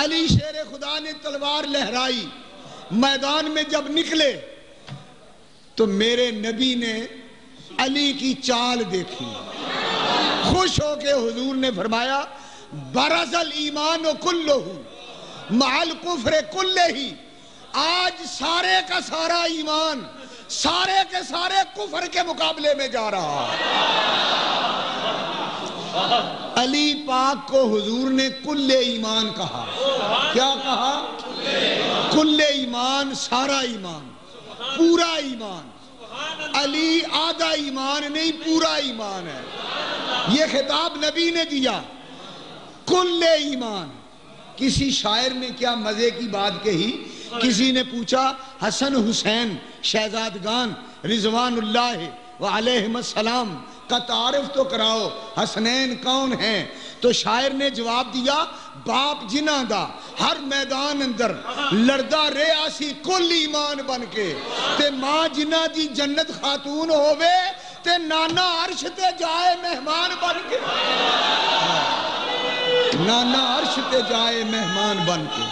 علی شیر خدا نے تلوار لہرائی، میدان میں جب نکلے تو میرے نبی نے علی کی چال دیکھی، خوش ہو کے حضور نے فرمایا برز الایمان کلہ مع الکفر کلہ، آج سارے کا سارا ایمان سارے کے سارے کفر کے مقابلے میں جا رہا۔ علی پاک کو حضور نے کل ایمان کہا۔ کیا کہا؟ کل ایمان، سارا ایمان، پورا ایمان۔ علی آدھا ایمان نہیں، پورا ایمان ہے۔ یہ خطاب نبی نے دیا، کل ایمان۔ کسی شاعر نے کیا مزے کی بات کہی، کسی نے پوچھا حسن حسین شہزادگان رضوان اللہ علیہم السلام کا تعارف تو کراؤ، حسنین کون ہیں؟ تو شاعر نے جواب دیا باپ جنہ دا ہر میدان اندر لڑدا ریاسی کل ایمان بن کے، تے ماں جنہ دی جنت خاتون ہووے تے نانا عرش تے جائے مہمان بن کے، نانا عرش تے جائے مہمان بن کے۔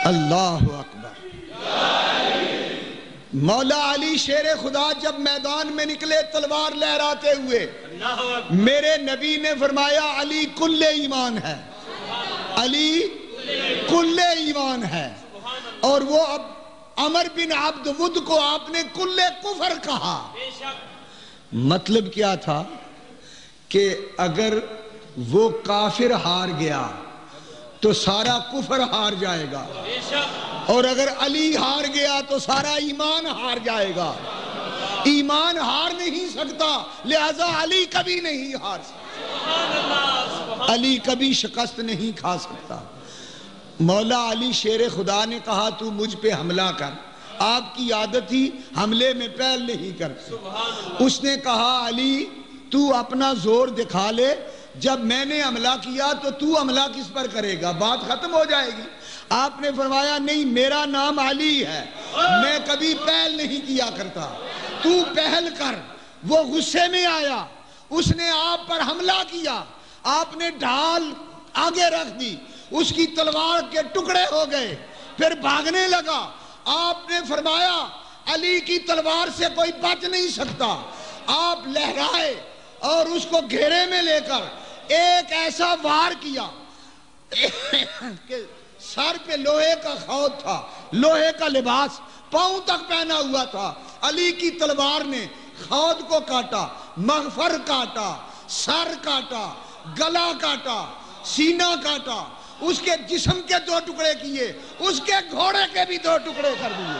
اللہ اکبر۔ مولا علی شیر خدا جب میدان میں نکلے تلوار لہراتے ہوئے، میرے نبی نے فرمایا علی کل ایمان ہے، علی کل ایمان ہے۔ اور وہ اب عمر بن عبد ود کو آپ نے کل کفر کہا۔ مطلب کیا تھا کہ اگر وہ کافر ہار گیا تو سارا کفر ہار جائے گا، اور اگر علی ہار گیا تو سارا ایمان ہار جائے گا۔ ایمان ہار نہیں سکتا، لہذا علی کبھی نہیں ہار سکتا، علی کبھی شکست نہیں کھا سکتا۔ مولا علی شیر خدا نے کہا تو مجھ پہ حملہ کر، آپ کی عادت ہی حملے میں پہل نہیں کرتے۔ اس نے کہا علی تو اپنا زور دکھا لے، جب میں نے حملہ کیا تو حملہ کس پر کرے گا، بات ختم ہو جائے گی۔ آپ نے فرمایا نہیں، میرا نام علی ہے، میں کبھی پہل نہیں کیا کرتا، تو پہل کر۔ وہ غصے میں آیا، اس نے آپ پر حملہ کیا، آپ نے ڈھال آگے رکھ دی، اس کی تلوار کے ٹکڑے ہو گئے، پھر بھاگنے لگا۔ آپ نے فرمایا علی کی تلوار سے کوئی بچ نہیں سکتا۔ آپ لہرائے اور اس کو گھیرے میں لے کر ایک ایسا وار کیا کہ سر پہ لوہے کا خود تھا، لوہے کا لباس پاؤں تک پہنا ہوا تھا۔ علی کی تلوار نے خود کو کاٹا، مغفر کاٹا، سر کاٹا، گلا کاٹا، سینہ کاٹا، اس کے جسم کے 2 ٹکڑے کیے، اس کے گھوڑے کے بھی 2 ٹکڑے کر دیے۔